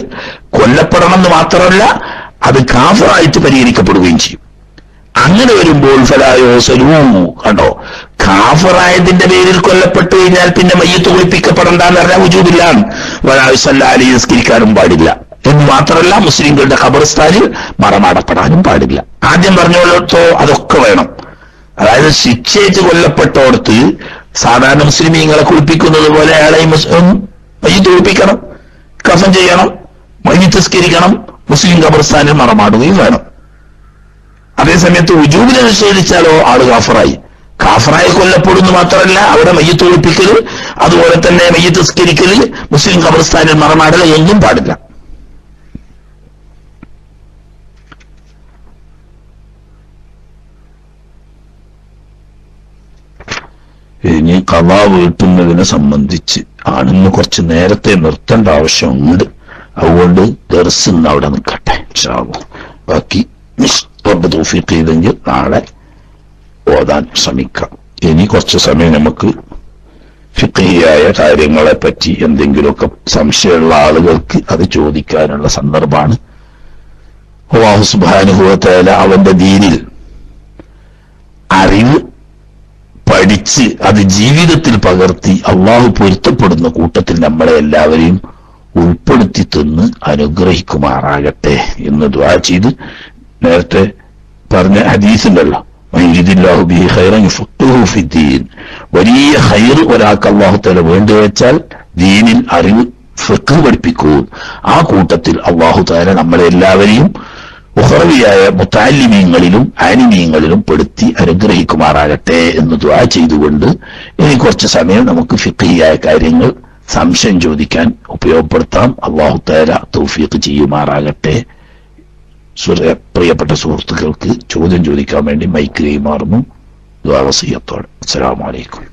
കൊല്ലപ്പെടണമെന്ന് മാത്രമല്ല അത് കാഫിറായിട്ട് പരിഹരിക്കപ്പെടുകയും ചെയ്യും. അങ്ങനെ വരുമ്പോൾ ഫലായോസലൂ, കണ്ടോ, കാഫിറായതിന്റെ പേരിൽ കൊല്ലപ്പെട്ടു കഴിഞ്ഞാൽ പിന്നെ മയ്യത്ത് കുളിപ്പിക്കപ്പെടണ്ടെന്ന് പറഞ്ഞാൽ വുജൂബില്ലാണ്. വലായുസല്ല അലി നിസ്കരിക്കാനും പാടില്ല എന്ന് മാത്രമല്ല മുസ്ലിംകളുടെ ഖബർസ്ഥാനിൽ മറമാടപ്പെടാനും പാടില്ല. ആദ്യം പറഞ്ഞോളത്തോ അതൊക്കെ വേണം. അതായത് ശിക്ഷയേറ്റ് കൊല്ലപ്പെട്ടോടത്ത് സാധാരണ മുസ്ലിമീങ്ങളെ കുളിപ്പിക്കുന്നത് പോലെ അയാളെ മയ്യത്ത് കുളിപ്പിക്കണം, കഫൻ ചെയ്യണം, മയ്യത്ത് നിസ്കരിക്കണം, മുസ്ലിം ഖബർസ്ഥാനിൽ മറമാടുകയും വേണം. അതേസമയത്ത് വുജൂബിനെ നിഷേധിച്ചാലോ ആള് കാഫിറായി. കാഫിറായി കൊല്ലപ്പെടുന്നു മാത്രമല്ല അവിടെ മയ്യത്ത് കുളിപ്പിക്കല്, അതുപോലെ തന്നെ മയ്യത്ത് നിസ്കരിക്കല്, മുസ്ലിം ഖബർസ്ഥാനിൽ മറമാടൽ ഒന്നും പാടില്ല. ഇനി ഖളാ വീട്ടുന്നതിനെ സംബന്ധിച്ച് ആണെന്ന് കുറച്ച് നേരത്തെ നിർത്തേണ്ട ആവശ്യമുണ്ട്. അതുകൊണ്ട് ദർസ് ഇന്ന് അവിടെ നിൽക്കട്ടെ. ഇൻഷാ അല്ലാഹ് ബാക്കി റബ്ബ് തൗഫീഖ് ചെയ്തെങ്കിൽ നാളെ ഓതാൻ ശ്രമിക്കാം. ഇനി കുറച്ച് സമയം നമുക്ക് ഫിഖ്ഹിയായ കാര്യങ്ങളെ പറ്റി എന്തെങ്കിലുമൊക്കെ സംശയമുള്ള ആളുകൾക്ക് അത് ചോദിക്കാനുള്ള സന്ദർഭമാണ്. അല്ലാഹു സുബ്ഹാനഹു വ തആല അവന്റെ ദീനിൽ അറിവ് പഠിച്ച് അത് ജീവിതത്തിൽ പകർത്തി അള്ളാഹു പൊരുത്തപ്പെടുന്ന കൂട്ടത്തിൽ നമ്മളെ എല്ലാവരെയും ഉൾപ്പെടുത്തി തന്ന് അനുഗ്രഹിക്കുമാറാകട്ടെ എന്ന് ദുആ ചെയ്ത് നേരത്തെ പറഞ്ഞ ഹദീസുണ്ടല്ലോ, വലിയ ഖൈർ ഒരാൾക്ക് അള്ളാഹു തആല വേണ്ടി വെച്ചാൽ ദീനിൽ അറിവ് ഫിഖ് പഠിപ്പിക്കൂ. ആ കൂട്ടത്തിൽ അള്ളാഹു തആല നമ്മളെ എല്ലാവരെയും ഉഖറവിയായ മുതഅല്ലിമീങ്ങളിലും ആലിമീങ്ങളിലും പെടുത്തി അനുഗ്രഹിക്കുമാറാകട്ടെ എന്ന് ദുആ ചെയ്തുകൊണ്ട് ഇനി കുറച്ച് സമയം നമുക്ക് ഫിഖ്ഹിയായ കാര്യങ്ങൾ സംശയം ചോദിക്കാൻ ഉപയോഗപ്പെടുത്താം. അല്ലാഹു തആല തൗഫീഖ് ചെയ്യുമാറാകട്ടെ. പ്രിയപ്പെട്ട സുഹൃത്തുക്കൾക്ക് ചോദ്യം ചോദിക്കാൻ വേണ്ടി മൈക്ക് കൈമാറുന്നു ദുആ വസിയത്തോടെ. അസ്സലാമു അലൈക്കും.